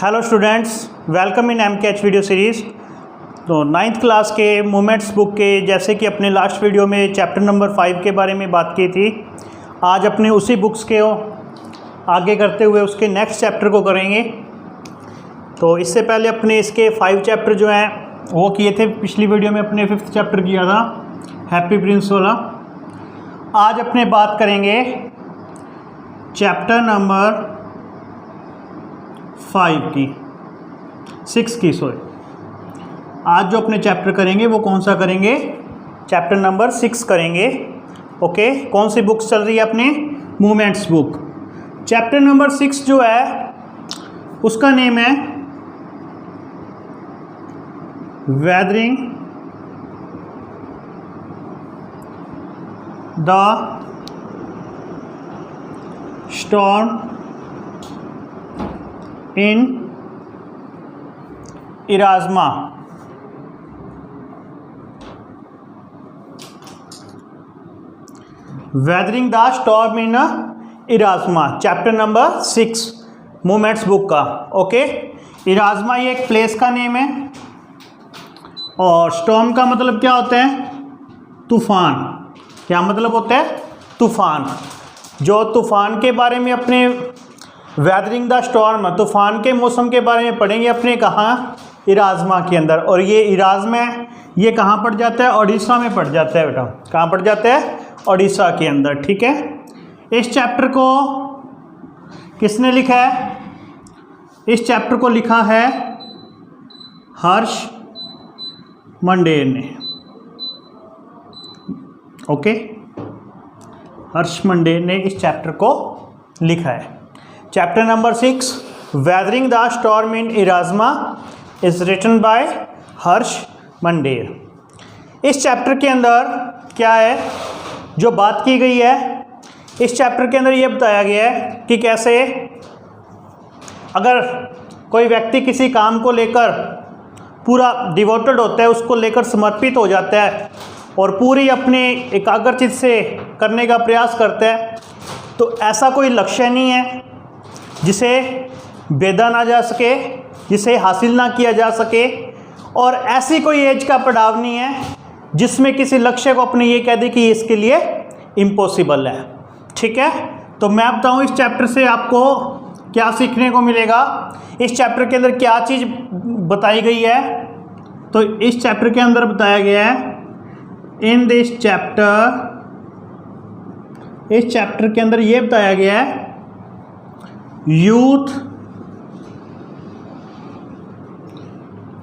Hello students, welcome in MKH video series. तो 9th class के movements book के जैसे कि अपने लास्ट वीडियो में चैप्टर नंबर 5 के बारे में बात की थी, आज अपने उसी बुक्स के आगे करते हुए उसके नेक्स्ट चैप्टर को करेंगे। तो इससे पहले अपने इसके 5 चैप्टर जो हैं वो किए थे। पिछली वीडियो में अपने 5th चैप्टर किया था, हैप्पी प्रिंस वाला। आज अपने बात करेंगे चैप्टर नंबर 6 की सॉरी। आज जो अपने चैप्टर करेंगे वो कौन सा करेंगे? चैप्टर नंबर 6 करेंगे। ओके, कौन सी बुक्स चल रही है अपने? Movements book. चैप्टर नंबर 6 जो है उसका नेम है weathering the storm in Ersama. Weathering the storm in Ersama, chapter number 6 movements book का। ओके, इराज़मा ये एक प्लेस का नेम है और स्टॉर्म का मतलब क्या होता है? तूफान। क्या मतलब होता है? तूफान। जो तूफान के बारे में अपने वेदरिंग द स्टॉर्म, तूफान के मौसम के बारे में पढ़ेंगे अपने कहाँ? इराज़मा के अंदर। और ये इराज़मा ये कहाँ पड़ जाता है? ओडिशा में पड़ जाता है बेटा। कहाँ पड़ जाता है? ओडिशा के अंदर। ठीक है, इस चैप्टर को किसने लिखा है? इस चैप्टर को लिखा है हर्ष मंडेर ने। ओके, हर्ष मंडेर ने इस चैप्टर को लिखा है। Chapter number 6 weathering the storm in Ersama is written by Harsh Mander. इस चैप्टर के अंदर क्या है जो बात की गई है? इस चैप्टर के अंदर ये बताया गया है कि कैसे अगर कोई व्यक्ति किसी काम को लेकर पूरा डिवोटेड होता है, उसको लेकर समर्पित हो जाता है और पूरी अपने एकाग्रचित से करने का प्रयास करता है, तो ऐसा कोई लक्ष्य नहीं है जिसे भेदा ना जा सके, जिसे हासिल ना किया जा सके, और ऐसी कोई एज का पड़ाव नहीं है जिसमें किसी लक्ष्य को अपने ये कह दे कि इसके लिए इम्पॉसिबल है। ठीक है, तो मैं बताऊं इस चैप्टर से आपको क्या सीखने को मिलेगा, इस चैप्टर के अंदर क्या चीज़ बताई गई है। तो इस चैप्टर के अंदर बताया गया है, इन दिस चैप्टर, इस चैप्टर के अंदर ये बताया गया है यूथ,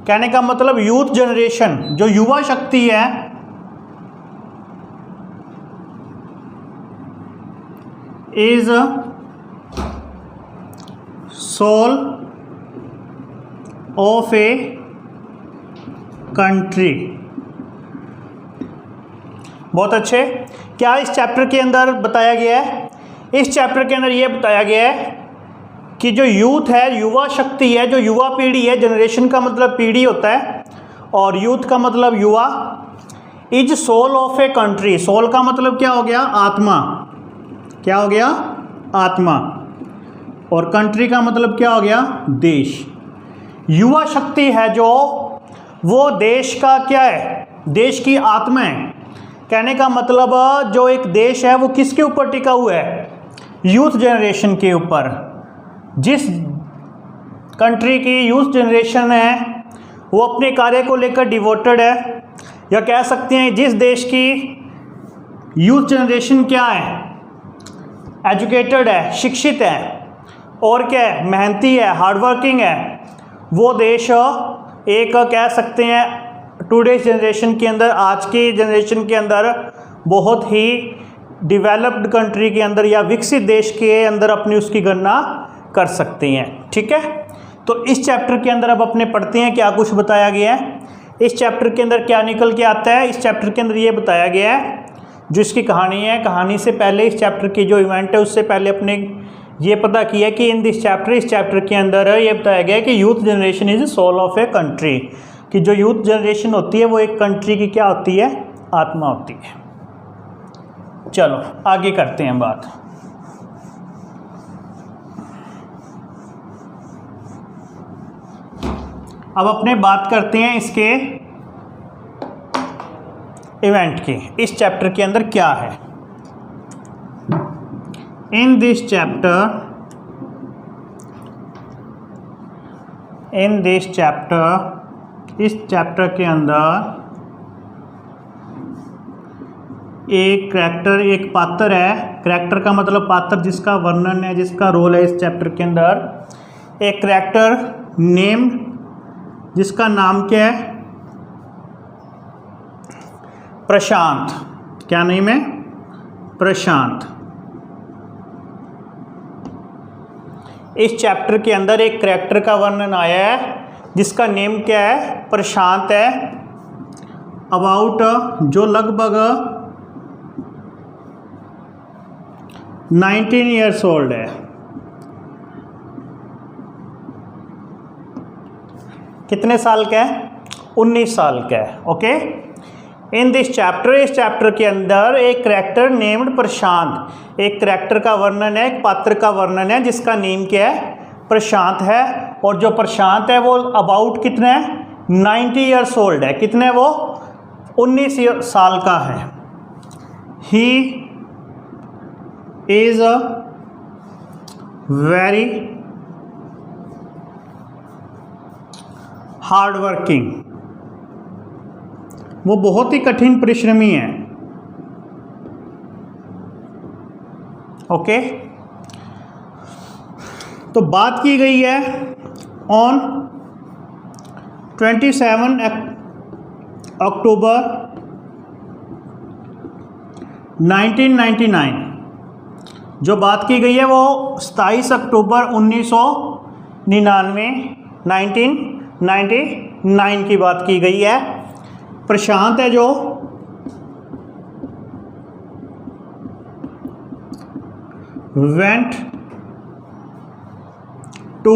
कहने का मतलब यूथ जनरेशन, जो युवा शक्ति है, is soul of a country. बहुत अच्छे। क्या इस चैप्टर के अंदर बताया गया है? इस चैप्टर के अंदर यह बताया गया है कि जो यूथ है, युवा शक्ति है, जो युवा पीढ़ी है, जनरेशन का मतलब पीढ़ी होता है और यूथ का मतलब युवा, is soul of a country. Soul का मतलब क्या हो गया? आत्मा। क्या हो गया? आत्मा। और कंट्री का मतलब क्या हो गया? देश। युवा शक्ति है जो, वो देश का क्या है? देश की आत्मा है। कहने का मतलब जो एक देश है वो किसके ऊपर टिका हुआ है? यूथ जनरेशन के ऊपर। जिस कंट्री की यूथ जनरेशन है वो अपने कार्य को लेकर डिवोटेड है, या कह सकते हैं जिस देश की यूथ जनरेशन क्या है? एजुकेटेड है, शिक्षित है, और क्या है? मेहनती है, हार्डवर्किंग है, वो देश एक कह सकते हैं टुडेज जनरेशन के अंदर, आज की जनरेशन के अंदर बहुत ही डेवलप्ड कंट्री के अंदर या विकसित देश के अंदर अपनी उसकी गणना कर सकते हैं। ठीक है, तो इस चैप्टर के अंदर अब अपने पढ़ते हैं क्या कुछ बताया गया है। इस चैप्टर के अंदर क्या निकल के आता है? इस चैप्टर के अंदर ये बताया गया है जो इसकी कहानी है। कहानी से पहले इस चैप्टर की जो इवेंट है उससे पहले अपने ये पता किया कि इन दिस चैप्टर, इस चैप्टर के अंदर ये बताया गया है कि youth generation is soul of a country, कि जो यूथ जनरेशन होती है वो एक कंट्री की क्या होती है? आत्मा होती है। चलो आगे करते हैं बात। अब अपने बात करते हैं इसके इवेंट की। इस चैप्टर के अंदर क्या है? इन दिस चैप्टर इस चैप्टर के अंदर एक करैक्टर, एक पात्र है। करैक्टर का मतलब पात्र जिसका वर्णन है, जिसका रोल है इस चैप्टर के अंदर। एक करैक्टर नेम, जिसका नाम क्या है? प्रशांत। क्या नेम है? प्रशांत। इस चैप्टर के अंदर एक करैक्टर का वर्णन आया है जिसका नेम क्या है? प्रशांत है। अबाउट, जो लगभग 19 ईयर्स ओल्ड है। कितने साल का है? 19 साल का है। ओके। इन दिस चैप्टर, इस चैप्टर के अंदर एक करैक्टर नेम्ड प्रशांत, एक करैक्टर का वर्णन है, एक पात्र का वर्णन है जिसका नेम क्या है? प्रशांत है। और जो प्रशांत है वो अबाउट कितने है? 90 ईयर्स ओल्ड है। कितने है वो? 19 साल का है। He is a very hard working, वो बहुत ही कठिन परिश्रमी है। ओके। तो बात की गई है ऑन 27 अक्टूबर 1999। जो बात की गई है वो 27 अक्टूबर 1999 की बात की गई है। प्रशांत है जो वेंट टू,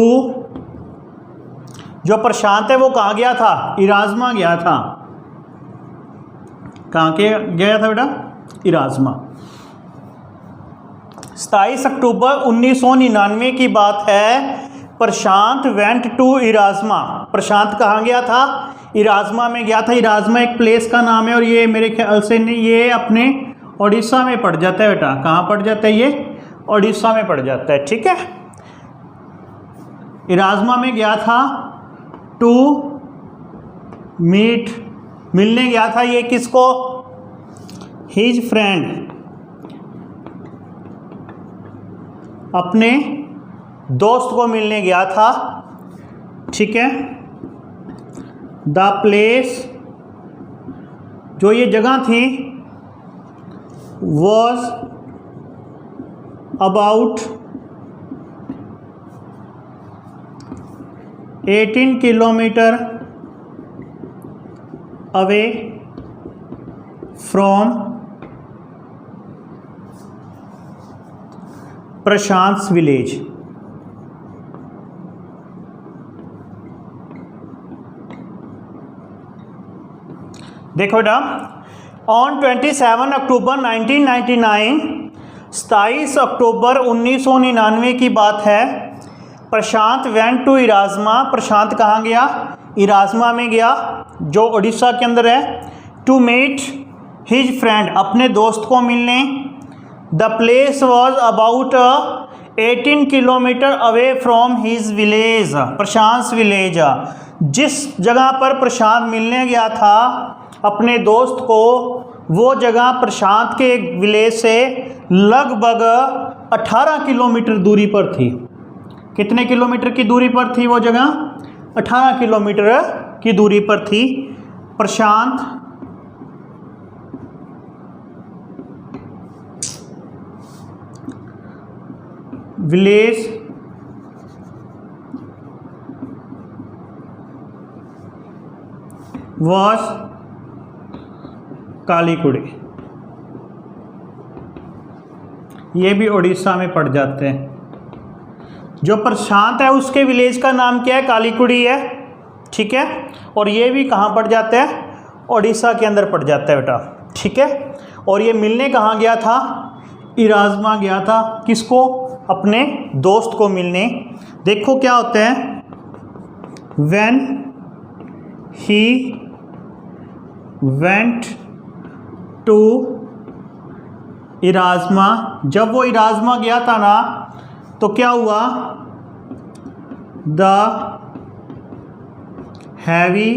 जो प्रशांत है वो कहाँ गया था? इराज़मा गया था। कहाँ के गया था बेटा? इराज़मा। 27 अक्टूबर 1999 की बात है। प्रशांत वेंट टू इराज़मा। प्रशांत कहाँ गया था? इराज़मा में गया था। इराज़मा एक प्लेस का नाम है और ये मेरे ख्याल से ये अपने उड़ीसा में पड़ जाता है बेटा। कहाँ पड़ जाता है? ये उड़ीसा में पड़ जाता है। ठीक है। इराज़मा में गया था टू मीट, मिलने गया था। ये किसको? हिज फ्रेंड, अपने दोस्त को मिलने गया था। ठीक है। द प्लेस, जो ये जगह थी, was about 18 kilometre away from Prashant village. देखो बेटा, ऑन 27 अक्टूबर 1999, 27 अक्टूबर 1999 की बात है। प्रशांत वेंट टू इराज़मा। प्रशांत कहाँ गया? इराज़मा में गया, जो उड़ीसा के अंदर है। टू मीट हिज फ्रेंड, अपने दोस्त को मिलने। The place was about 18 kilometre away from his village, Prashant village. जिस जगह पर प्रशांत मिलने गया था अपने दोस्त को, वो जगह प्रशांत के विलेज से लगभग 18 किलोमीटर दूरी पर थी। कितने किलोमीटर की दूरी पर थी वो जगह? 18 किलोमीटर की दूरी पर थी। प्रशांत विलेज वॉज कालीकुड़ी। ये भी उड़ीसा में पड़ जाते हैं। जो प्रशांत है उसके विलेज का नाम क्या है? कालीकुड़ी है। ठीक है। और ये भी कहाँ पड़ जाता है? उड़ीसा के अंदर पड़ जाता है बेटा। ठीक है। और ये मिलने कहाँ गया था? इराज़मा गया था। किसको? अपने दोस्त को मिलने। देखो क्या होता है, व्हेन ही वेंट टू इराज़मा, जब वो इराज़मा गया था ना तो क्या हुआ, द हैवी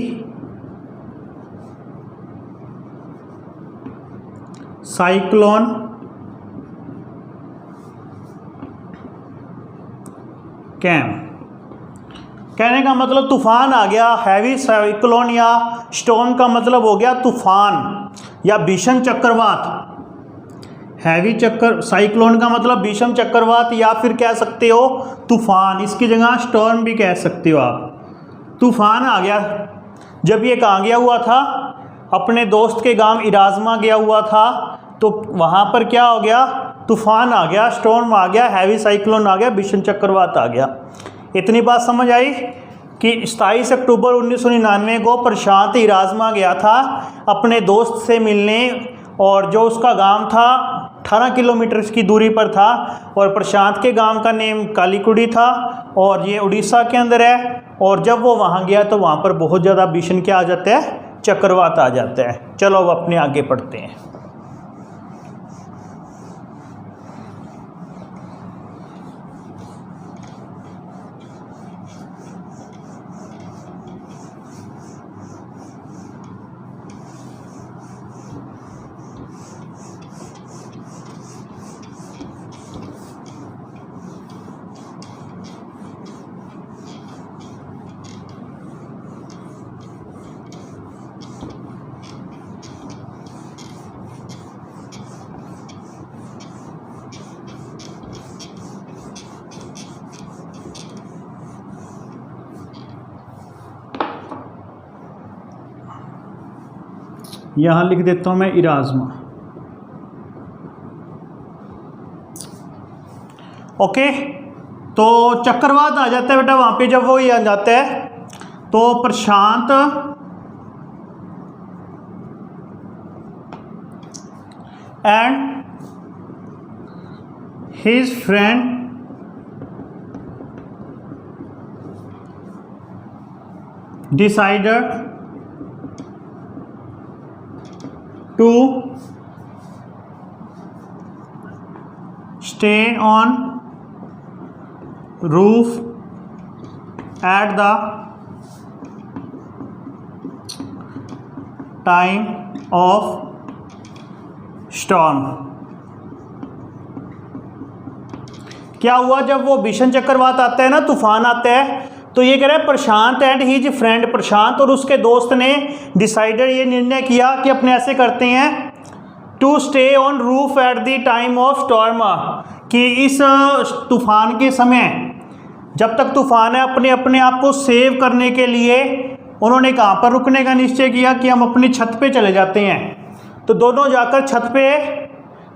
साइक्लोन कैम। कहने का मतलब तूफान आ गया। हैवी साइक्लोन या स्टॉर्म का मतलब हो गया तूफान या भीषण चक्रवात। हैवी साइक्लोन का मतलब भीषण चक्रवात या फिर कह सकते हो तूफान, इसकी जगह स्टॉर्म भी कह सकते हो आप। तूफान आ गया। जब ये कहाँ गया हुआ था, अपने दोस्त के गांव इराज़मा गया हुआ था, तो वहाँ पर क्या हो गया, तूफान आ गया, स्टॉर्म आ गया, हैवी साइक्लोन आ गया, भीषण चक्रवात आ गया। इतनी बात समझ आई कि 27 अक्टूबर 1999 को प्रशांत इराज़मा गया था अपने दोस्त से मिलने, और जो उसका गांव था 18 किलोमीटर की दूरी पर था, और प्रशांत के गांव का नेम कालीकुड़ी था और ये उड़ीसा के अंदर है। और जब वो वहाँ गया तो वहाँ पर बहुत ज़्यादा भीषण क्या आ जाता है, चक्रवात आ जाता है। चलो अब अपने आगे पढ़ते हैं। यहाँ लिख देता हूँ मैं इराज़मा। ओके, तो चक्रवात आ जाता है बेटा वहाँ पे। जब वो ये आ जाता है तो Prashant and his friend decided to stay on roof at the time of storm। क्या हुआ, जब वो भीषण चक्रवात आता है ना, तूफान आता है, तो ये कह रहा है प्रशांत एंड हीज फ्रेंड, प्रशांत और उसके दोस्त ने डिसाइडेड, ये निर्णय किया कि अपने ऐसे करते हैं, to stay on roof at the time of storm, कि इस तूफान के समय, जब तक तूफान है, अपने अपने आप को सेव करने के लिए उन्होंने कहाँ पर रुकने का निश्चय किया कि हम अपनी छत पे चले जाते हैं। तो दोनों जाकर छत पे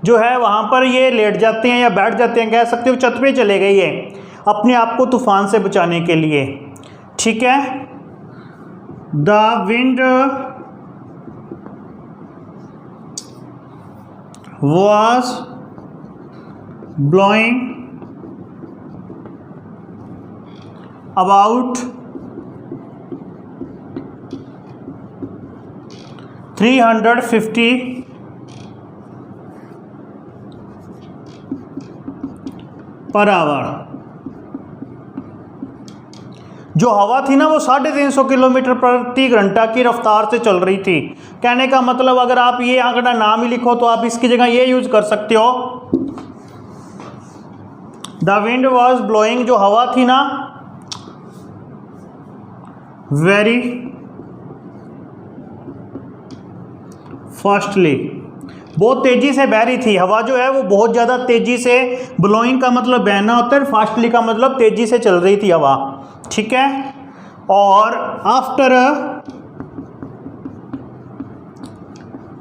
जो है वहाँ पर ये लेट जाते हैं या बैठ जाते हैं, कह सकते हो छत पे चले गए ये अपने आप को तूफान से बचाने के लिए। ठीक है, the wind was blowing about 350 per hour. जो हवा थी ना वो 350 किलोमीटर प्रति घंटा की रफ्तार से चल रही थी। कहने का मतलब अगर आप ये आंकड़ा नाम ही लिखो तो आप इसकी जगह ये यूज कर सकते हो, द विंड वॉज ब्लोइंग, जो हवा थी ना वेरी फास्टली, बहुत तेजी से बह रही थी हवा, जो है वो बहुत ज़्यादा तेजी से, ब्लोइंग का मतलब बहना होता है, फास्टली का मतलब तेजी से चल रही थी हवा। ठीक है, और आफ्टर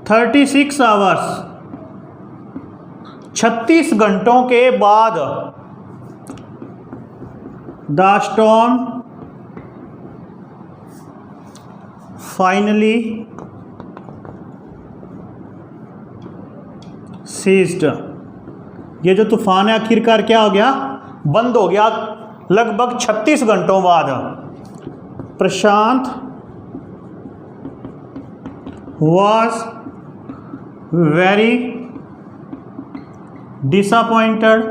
36 आवर्स, 36 घंटों के बाद, द स्टॉर्म फाइनली सीज्ड, ये जो तूफान है आखिरकार क्या हो गया, बंद हो गया। लगभग 36 घंटों बाद प्रशांत was very disappointed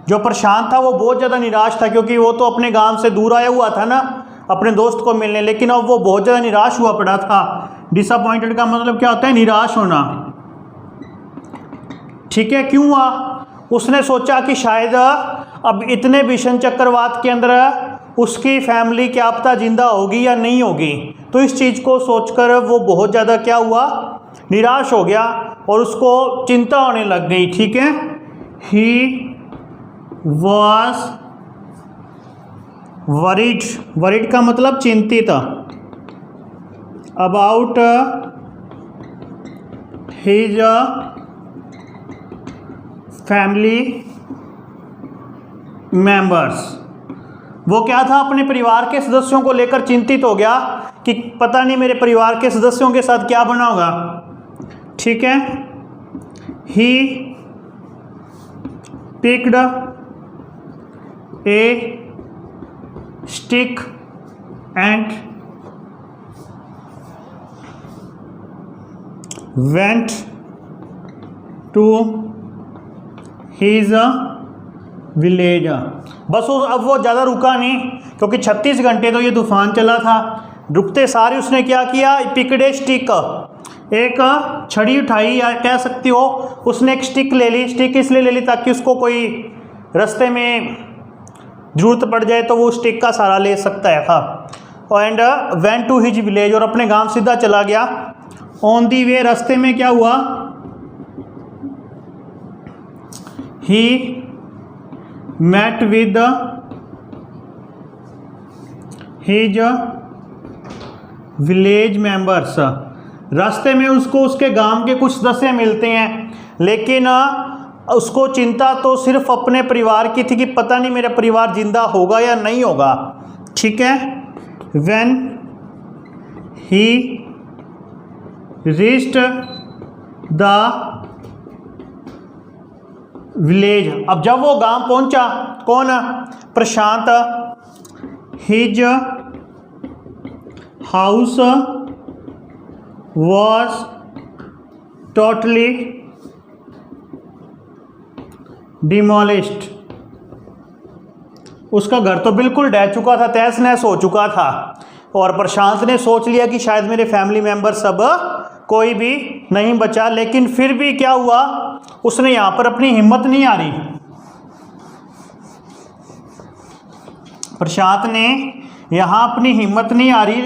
जो प्रशांत था वो बहुत ज़्यादा निराश था, क्योंकि वो तो अपने गांव से दूर आया हुआ था ना अपने दोस्त को मिलने, लेकिन अब वो बहुत ज़्यादा निराश हुआ पड़ा था। डिसअपॉइंटेड का मतलब क्या होता है? निराश होना। ठीक है, क्यों हुआ? उसने सोचा कि शायद अब इतने भीषण चक्रवात के अंदर उसकी फैमिली क्या पता जिंदा होगी या नहीं होगी। तो इस चीज़ को सोचकर वो बहुत ज़्यादा क्या हुआ? निराश हो गया और उसको चिंता होने लग गई। ठीक है, ही was worried का मतलब चिंतित, about his family members। वो क्या था? अपने परिवार के सदस्यों को लेकर चिंतित हो गया कि पता नहीं मेरे परिवार के सदस्यों के साथ क्या बना होगा। ठीक है, he picked a stick and went to his village। बस अब वो ज़्यादा रुका नहीं, क्योंकि 36 घंटे तो ये तूफान चला था। रुकते सारे उसने क्या किया? पिकड़े स्टिक, एक छड़ी उठाई या कह सकती हो उसने एक स्टिक ले ली। स्टिक इसलिए ले ली ताकि उसको कोई रास्ते में ज़रूरत पड़ जाए तो वो स्टिक का सहारा ले सकता है था। And went to his village, और अपने गांव सीधा चला गया। ऑन दी वे, रास्ते में क्या हुआ? He met with his village members. रास्ते में उसको उसके गांव के कुछ सदस्य मिलते हैं, लेकिन उसको चिंता तो सिर्फ अपने परिवार की थी कि पता नहीं मेरा परिवार जिंदा होगा या नहीं होगा। ठीक है, when he reached the village, अब जब वो गांव पहुंचा, कौन? Prashant, his house was totally demolished। उसका घर तो बिल्कुल ढह चुका था, तहस नहस हो चुका था। और प्रशांत ने सोच लिया कि शायद मेरे फैमिली मेंबर सब कोई भी नहीं बचा, लेकिन फिर भी क्या हुआ? उसने यहाँ पर अपनी हिम्मत नहीं हारी। प्रशांत ने यहाँ अपनी हिम्मत नहीं हारी,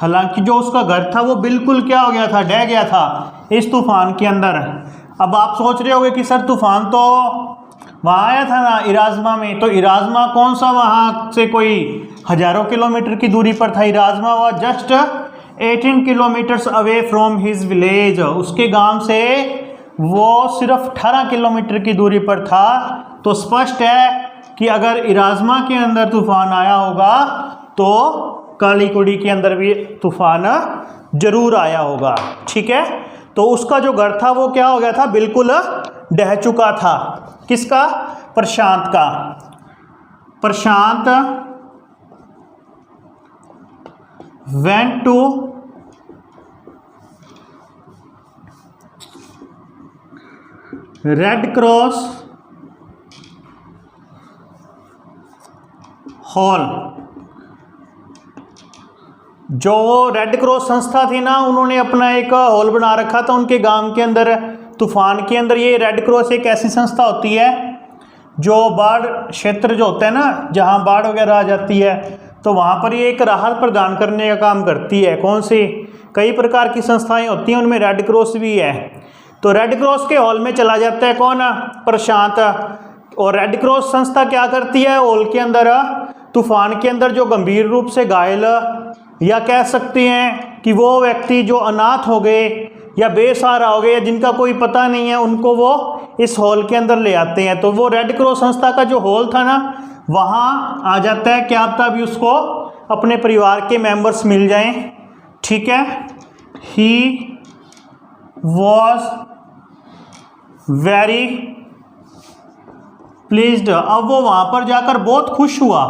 हालांकि जो उसका घर था वो बिल्कुल क्या हो गया था? ढह गया था इस तूफान के अंदर। अब आप सोच रहे होंगे कि सर तूफान तो वहाँ आया था ना इराजमा में, तो इराजमा कौन सा वहाँ से कोई हज़ारों किलोमीटर की दूरी पर था? इराजमा हुआ just 18 kilometres away from his village. उसके गांव से वो सिर्फ 18 किलोमीटर की दूरी पर था। तो स्पष्ट है कि अगर इराजमा के अंदर तूफान आया होगा तो काली कुड़ी के अंदर भी तूफान जरूर आया होगा। ठीक है, तो उसका जो घर था वो क्या हो गया था? बिल्कुल ढह चुका था। किसका? प्रशांत का। Prashant went to Red Cross hall. जो रेड क्रॉस संस्था थी ना, उन्होंने अपना एक हॉल बना रखा था उनके गांव के अंदर तूफान के अंदर। ये रेड क्रॉस एक ऐसी संस्था होती है जो बाढ़ क्षेत्र जो होता है ना, जहां बाढ़ वगैरह आ जाती है, तो वहां पर ये एक राहत प्रदान करने का काम करती है। कौन सी? कई प्रकार की संस्थाएं होती हैं, उनमें रेड क्रॉस भी है। तो रेड क्रॉस के हॉल में चला जाता है कौन? प्रशांत। और रेड क्रॉस संस्था क्या करती है? हॉल के अंदर तूफान के अंदर जो गंभीर रूप से घायल या कह सकते हैं कि वो व्यक्ति जो अनाथ हो गए या बेसहारा हो गए या जिनका कोई पता नहीं है, उनको वो इस हॉल के अंदर ले आते हैं। तो वो रेड क्रॉस संस्था का जो हॉल था ना, वहाँ आ जाता है। क्या पता भी उसको अपने परिवार के मेंबर्स मिल जाएं। ठीक है, ही वॉज वेरी प्लीज्ड। अब वो वहाँ पर जाकर बहुत खुश हुआ।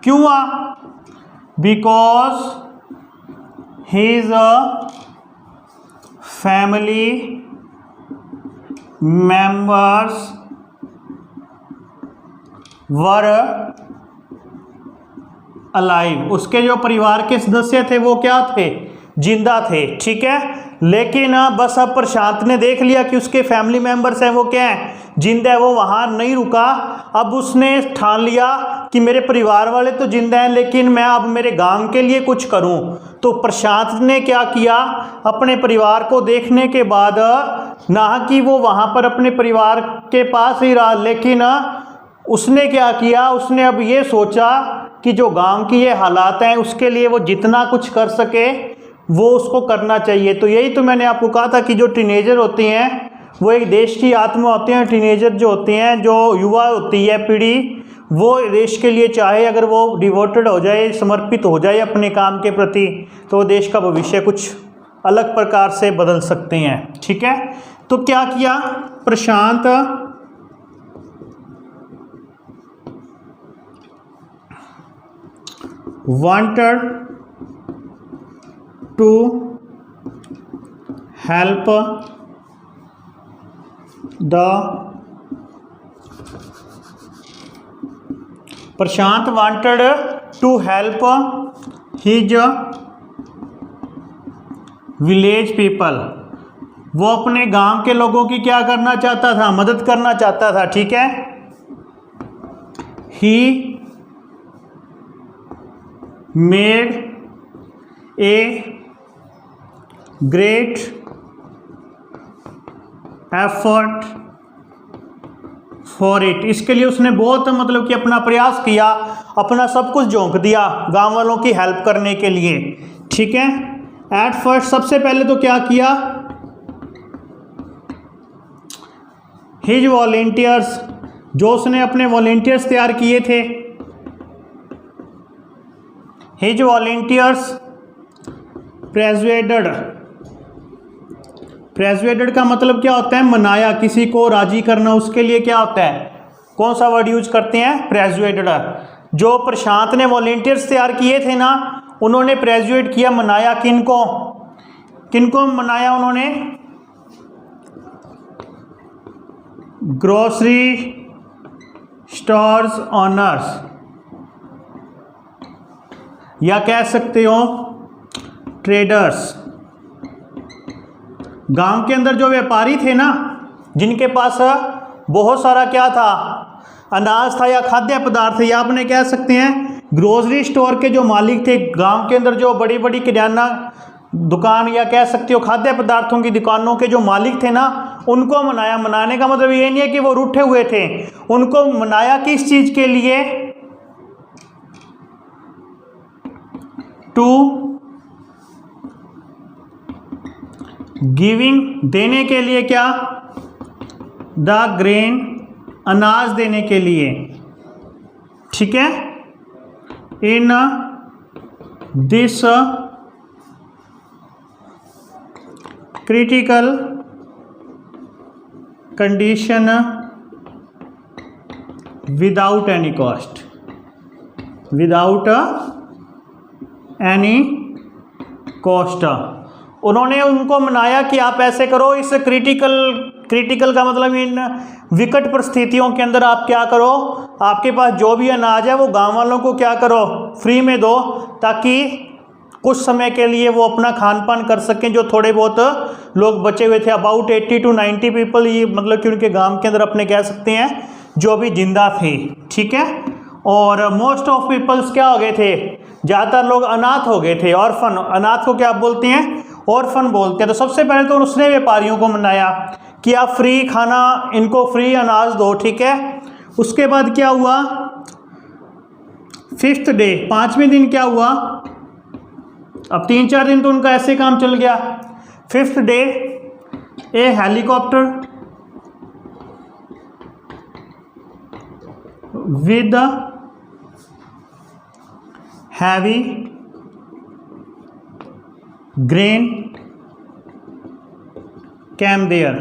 क्यों हुआ? because his family members were alive। उसके जो परिवार के सदस्य थे वो क्या थे, जिंदा थे, ठीक है। लेकिन बस अब प्रशांत ने देख लिया कि उसके फैमिली मेंबर्स हैं वो क्या है, जिंदा है। वो वहाँ नहीं रुका, अब उसने ठान लिया कि मेरे परिवार वाले तो जिंदा हैं लेकिन मैं अब मेरे गांव के लिए कुछ करूं। तो प्रशांत ने क्या किया, अपने परिवार को देखने के बाद ना कि वो वहाँ पर अपने परिवार के पास ही रहा, लेकिन उसने क्या किया, उसने अब ये सोचा कि जो गांव की ये हालात हैं उसके लिए वो जितना कुछ कर सके वो उसको करना चाहिए। तो यही तो मैंने आपको कहा था कि जो टीनेजर होती हैं वो एक देश की आत्मा होती हैं। टीनेजर जो होती हैं, जो युवा होती है पीढ़ी, वो देश के लिए चाहे अगर वो डिवोटेड हो जाए, समर्पित हो जाए अपने काम के प्रति, तो देश का भविष्य कुछ अलग प्रकार से बदल सकते हैं, ठीक है। तो क्या किया प्रशांत, wanted to help the Prashant wanted to help his village people। वो अपने गांव के लोगों की क्या करना चाहता था, मदद करना चाहता था, ठीक है। he made a great effort for it। इसके लिए उसने बहुत मतलब कि अपना प्रयास किया, अपना सब कुछ झोंक दिया गांव वालों की हेल्प करने के लिए, ठीक है। एट फर्स्ट सबसे पहले तो क्या किया, हिज वॉलेंटियर्स, जो उसने अपने वॉलेंटियर्स तैयार किए थे, हिज वॉलेंटियर्स प्रेजुएटेड। प्रेजुएटेड का मतलब क्या होता है, मनाया, किसी को राजी करना, उसके लिए क्या होता है, कौन सा वर्ड यूज करते हैं, प्रेजुएटेड। जो प्रशांत ने वॉलेंटियर्स तैयार किए थे ना, उन्होंने प्रेजुएट किया, मनाया, किनको किनको मनाया उन्होंने, ग्रोसरी स्टोर्स ऑनर्स, या कह सकते हो ट्रेडर्स। गांव के अंदर जो व्यापारी थे ना, जिनके पास बहुत सारा क्या था, अनाज था या खाद्य पदार्थ थे, या आपने कह सकते हैं ग्रोसरी स्टोर के जो मालिक थे, गांव के अंदर जो बड़ी बड़ी किराना दुकान या कह सकते हो खाद्य पदार्थों की दुकानों के जो मालिक थे ना, उनको मनाया। मनाने का मतलब ये नहीं है कि वो रूठे हुए थे, उनको मनाया किस चीज के लिए, टू गिविंग, देने के लिए, क्या, द ग्रेन, अनाज देने के लिए, ठीक है। In this critical condition without any cost, without any cost. उन्होंने उनको मनाया कि आप ऐसे करो, इस क्रिटिकल का मतलब इन विकट परिस्थितियों के अंदर आप क्या करो, आपके पास जो भी अनाज है वो गांव वालों को क्या करो, फ्री में दो, ताकि कुछ समय के लिए वो अपना खान पान कर सकें। जो थोड़े बहुत लोग बचे हुए थे, अबाउट 80 to 90 पीपल, ये मतलब कि उनके गांव के अंदर अपने कह सकते हैं जो भी जिंदा थे, ठीक है। और मोस्ट ऑफ पीपल्स क्या हो गए थे, ज़्यादातर लोग अनाथ हो गए थे, ऑर्फन। अनाथ को क्या बोलते हैं, ऑर्फन बोलते हैं। तो सबसे पहले तो उसने व्यापारियों को मनाया कि आप फ्री खाना, इनको फ्री अनाज दो, ठीक है। उसके बाद क्या हुआ, 5th डे, 5वें दिन क्या हुआ, अब 3-4 दिन तो उनका ऐसे काम चल गया। 5th day a helicopter with heavy grain came there.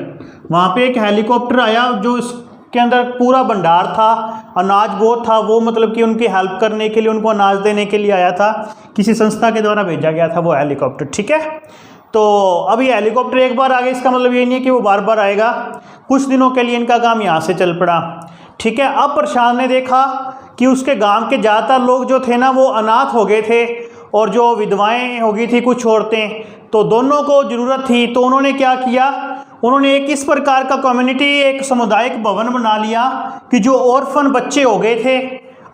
वहाँ पे एक हेलीकॉप्टर आया जो इसके अंदर पूरा भंडार था अनाज बहुत था, वो मतलब कि उनकी हेल्प करने के लिए, उनको अनाज देने के लिए आया था, किसी संस्था के द्वारा भेजा गया था वो हेलीकॉप्टर। ठीक है, तो अब ये हेलीकॉप्टर एक बार आ गया, इसका मतलब ये नहीं है कि वो बार बार आएगा, कुछ दिनों के लिए इनका काम यहाँ से चल पड़ा। ठीक है, अब प्रशांत ने देखा कि उसके गांव के ज़्यादातर लोग जो थे ना वो अनाथ हो गए थे और जो विधवाएं हो गई थी कुछ औरतें, तो दोनों को ज़रूरत थी। तो उन्होंने क्या किया, उन्होंने एक इस प्रकार का कम्युनिटी, एक सामुदायिक भवन बना लिया कि जो ऑर्फन बच्चे हो गए थे,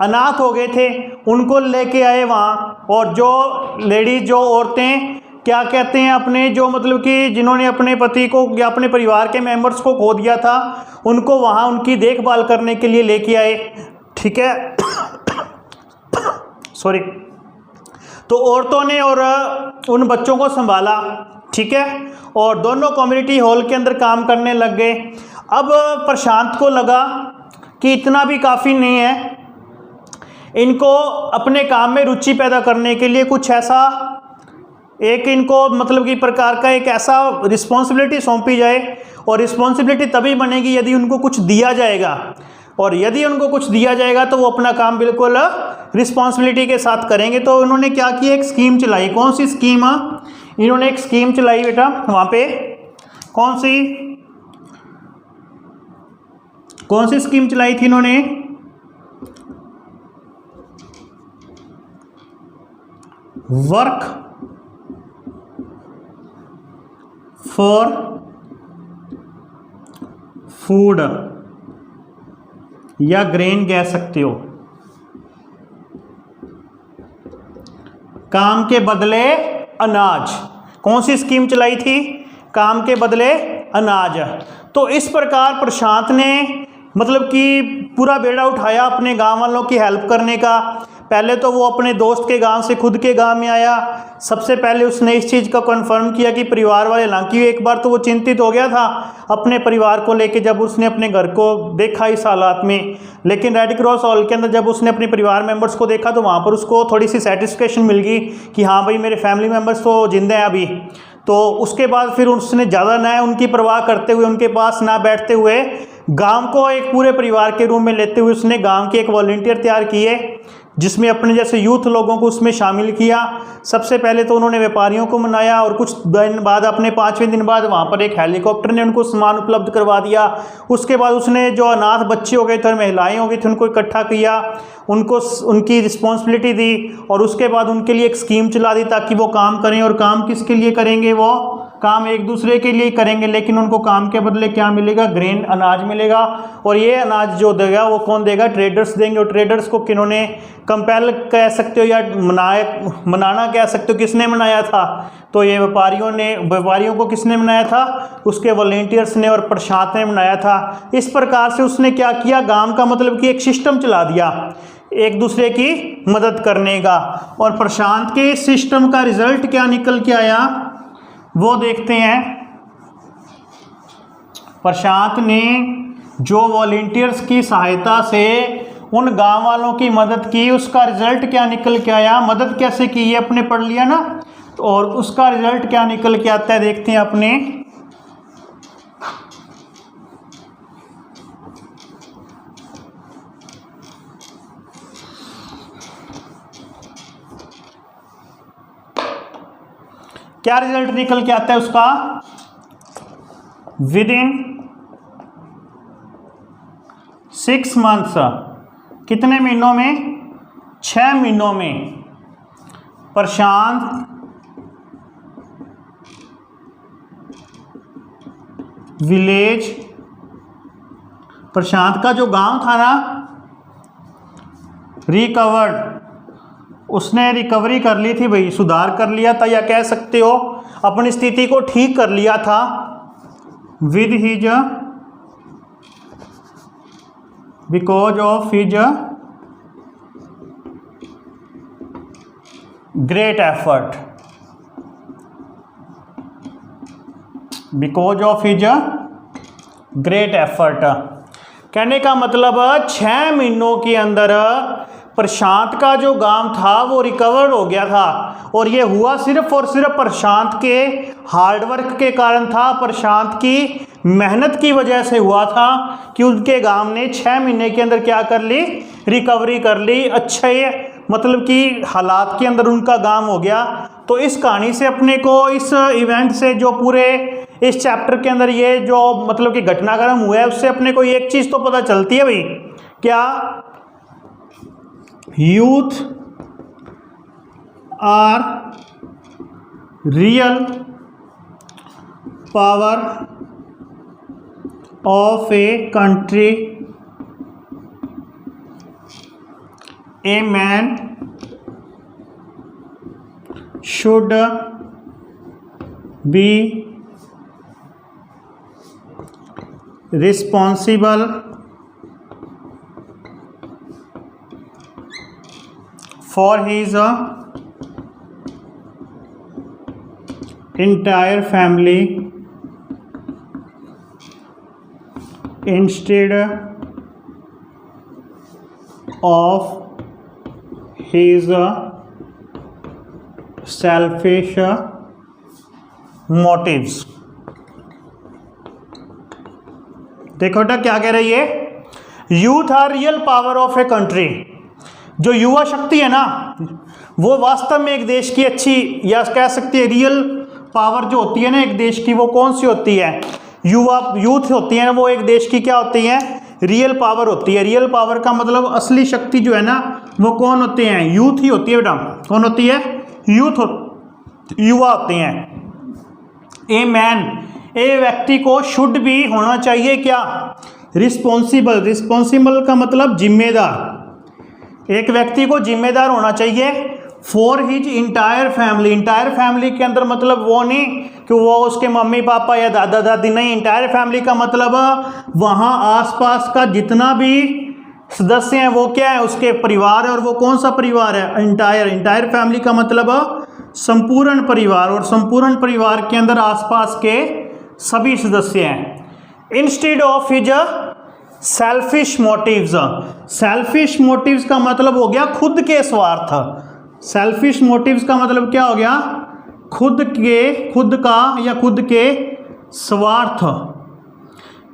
अनाथ हो गए थे, उनको लेके आए वहाँ। और जो लेडीज, जो औरतें क्या कहते हैं, अपने जो मतलब कि जिन्होंने अपने पति को या अपने परिवार के मेंबर्स को खो दिया था, उनको वहाँ उनकी देखभाल करने के लिए लेके आए। ठीक है सॉरी। तो औरतों ने और उन बच्चों को संभाला। ठीक है, और दोनों कम्युनिटी हॉल के अंदर काम करने लग गए। अब प्रशांत को लगा कि इतना भी काफ़ी नहीं है, इनको अपने काम में रुचि पैदा करने के लिए कुछ ऐसा एक इनको मतलब कि प्रकार का एक ऐसा रिस्पॉन्सिबिलिटी सौंपी जाए। और रिस्पॉन्सिबिलिटी तभी बनेगी यदि उनको कुछ दिया जाएगा, और यदि उनको कुछ दिया जाएगा तो वो अपना काम बिल्कुल रिस्पॉन्सिबिलिटी के साथ करेंगे। तो उन्होंने क्या किया, एक स्कीम चलाई। कौन सी स्कीम? इन्होंने एक स्कीम चलाई बेटा, वहाँ पे कौन सी स्कीम चलाई थी इन्होंने? वर्क फॉर फूड या ग्रेन कह सकते हो, काम के बदले अनाज। कौन सी स्कीम चलाई थी? काम के बदले अनाज। तो इस प्रकार प्रशांत ने मतलब कि पूरा बेड़ा उठाया अपने गांव वालों की हेल्प करने का। पहले तो वो अपने दोस्त के गांव से खुद के गांव में आया। सबसे पहले उसने इस चीज़ का कन्फर्म किया कि परिवार वाले, हालांकि एक बार तो वो चिंतित हो गया था अपने परिवार को लेके जब उसने अपने घर को देखा इस हालात में, लेकिन रेड क्रॉस हॉल के अंदर जब उसने अपने परिवार मेंबर्स को देखा तो वहाँ पर उसको थोड़ी सी सेटिस्फेक्शन मिल गई कि हाँ भाई मेरे फैमिली मेम्बर्स तो जिंदा हैं अभी। तो उसके बाद फिर उसने ज़्यादा ना उनकी परवाह करते हुए, उनके पास ना बैठते हुए, गांव को एक पूरे परिवार के रूम में लेते हुए उसने गांव के एक वॉलंटियर तैयार किए, जिसमें अपने जैसे यूथ लोगों को उसमें शामिल किया। सबसे पहले तो उन्होंने व्यापारियों को मनाया और कुछ दिन बाद, अपने 5वें दिन बाद, वहाँ पर एक हेलीकॉप्टर ने उनको सामान उपलब्ध करवा दिया। उसके बाद उसने जो अनाथ बच्चे हो गए थे और महिलाएं हो गई थी उनको इकट्ठा किया, उनको उनकी रिस्पॉन्सिबिलिटी दी और उसके बाद उनके लिए एक स्कीम चला दी ताकि वो काम करें। और काम किसके लिए करेंगे? वो काम एक दूसरे के लिए करेंगे, लेकिन उनको काम के बदले क्या मिलेगा? ग्रेन, अनाज मिलेगा। और ये अनाज जो देगा वो कौन देगा? ट्रेडर्स देंगे। और ट्रेडर्स को किन्होंने कंपेल कह सकते हो या मनाना कह सकते हो, किसने मनाया था? तो ये व्यापारियों को किसने मनाया था? उसके वॉलंटियर्स ने और प्रशांत ने मनाया था। इस प्रकार से उसने क्या किया, गांव का मतलब कि एक सिस्टम चला दिया एक दूसरे की मदद करने का। और प्रशांत के इस सिस्टम का रिजल्ट क्या निकल के आया वो देखते हैं। प्रशांत ने जो वॉलंटियर्स की सहायता से उन गांव वालों की मदद की, उसका रिजल्ट क्या निकल के आया? मदद कैसे की ये अपने पढ़ लिया ना, और उसका रिजल्ट क्या निकल के आता है देखते हैं अपने। क्या रिजल्ट निकल के आता है उसका? विद इन 6 मंथ्स, कितने महीनों में? 6 महीनों में प्रशांत विलेज, प्रशांत का जो गांव था ना, रिकवर्ड, उसने रिकवरी कर ली थी भाई, सुधार कर लिया था, या कह सकते हो अपनी स्थिति को ठीक कर लिया था with his, because of his great effort, because of his great effort. कहने का मतलब 6 महीनों के अंदर प्रशांत का जो गांव था वो रिकवर हो गया था। और ये हुआ सिर्फ और सिर्फ प्रशांत के हार्डवर्क के कारण था, प्रशांत की मेहनत की वजह से हुआ था कि उनके गांव ने 6 महीने के अंदर क्या कर ली, रिकवरी कर ली, अच्छे मतलब कि हालात के अंदर उनका गांव हो गया। तो इस कहानी से अपने को, इस इवेंट से, जो पूरे इस चैप्टर के अंदर ये जो मतलब कि घटनाक्रम हुआ है, उससे अपने को एक चीज़ तो पता चलती है भाई, क्या youth are real power of a country, a man should be responsible for his entire family instead of his selfish motives। देखो बेटा क्या कह रही है, youth are real power of a country. जो युवा शक्ति है ना, वो वास्तव में एक देश की अच्छी, या कह सकते हैं रियल पावर जो होती है ना एक देश की, वो कौन सी होती है, यूथ होती है, वो एक देश की क्या होती है, रियल पावर होती है। रियल पावर का मतलब असली शक्ति जो है ना, वो कौन होते हैं, यूथ ही होती है बेटा। कौन होती है, यूथ, युवा होते हैं। ए मैन, ए व्यक्ति को, शुड भी होना चाहिए क्या, रिस्पॉन्सिबल। रिस्पॉन्सिबल का मतलब जिम्मेदार, एक व्यक्ति को जिम्मेदार होना चाहिए। For his entire family, entire family के अंदर मतलब वो नहीं कि वो उसके मम्मी पापा या दादा दादी, नहीं, इंटायर फैमिली का मतलब वहाँ आसपास का जितना भी सदस्य हैं वो क्या है, उसके परिवार है। और वो कौन सा परिवार है, इंटायर। इंटायर फैमिली का मतलब संपूर्ण परिवार, और संपूर्ण परिवार के अंदर आसपास के सभी सदस्य हैं। Instead of his selfish motives, selfish motives का मतलब हो गया खुद के स्वार्थ। सेल्फिश मोटिव्स का मतलब क्या हो गया, खुद का या खुद के स्वार्थ।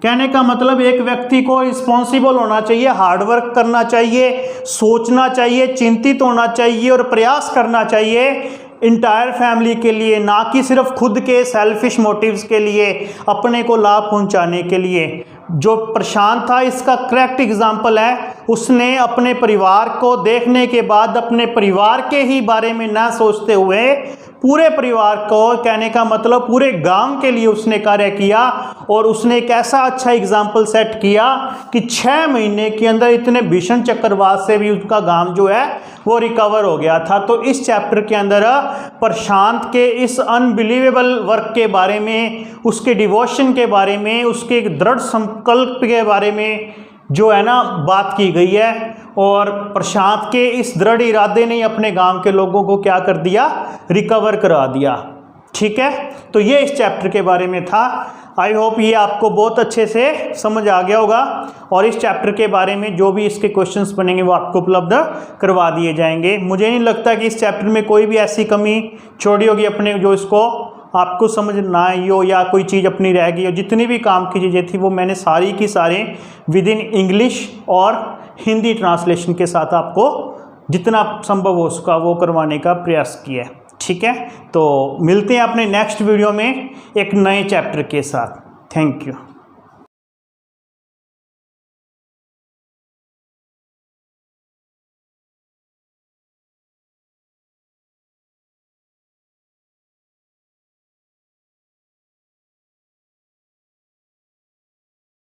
कहने का मतलब एक व्यक्ति को रिस्पॉन्सिबल होना चाहिए, हार्डवर्क करना चाहिए, सोचना चाहिए, चिंतित होना चाहिए और प्रयास करना चाहिए इंटायर फैमिली के लिए, ना कि सिर्फ खुद के सेल्फिश मोटिव्स के लिए, अपने को लाभ पहुंचाने के लिए। जो प्रशांत था इसका करेक्ट एग्जाम्पल है। उसने अपने परिवार को देखने के बाद अपने परिवार के ही बारे में ना सोचते हुए पूरे परिवार को, कहने का मतलब पूरे गांव के लिए उसने कार्य किया। और उसने एक ऐसा अच्छा एग्जाम्पल सेट किया कि 6 महीने के अंदर इतने भीषण चक्रवात से भी उसका गांव जो है वो रिकवर हो गया था। तो इस चैप्टर के अंदर प्रशांत के इस अनबिलीवेबल वर्क के बारे में, उसके डिवोशन के बारे में, उसके दृढ़ संकल्प के बारे में जो है ना बात की गई है। और प्रशांत के इस दृढ़ इरादे ने अपने गांव के लोगों को क्या कर दिया, रिकवर करा दिया। ठीक है, तो ये इस चैप्टर के बारे में था। आई होप ये आपको बहुत अच्छे से समझ आ गया होगा। और इस चैप्टर के बारे में जो भी इसके क्वेश्चंस बनेंगे वो आपको उपलब्ध करवा दिए जाएंगे। मुझे नहीं लगता कि इस चैप्टर में कोई भी ऐसी कमी छोड़ी होगी अपने, जो इसको आपको समझ ना आई हो या कोई चीज़ अपनी रह गई हो। जितनी भी काम की चीज़ें थी वो मैंने सारी की सारे विद इन इंग्लिश और हिंदी ट्रांसलेशन के साथ आपको जितना संभव हो सका वो करवाने का प्रयास किया है। ठीक है, तो मिलते हैं अपने नेक्स्ट वीडियो में एक नए चैप्टर के साथ। Thank you.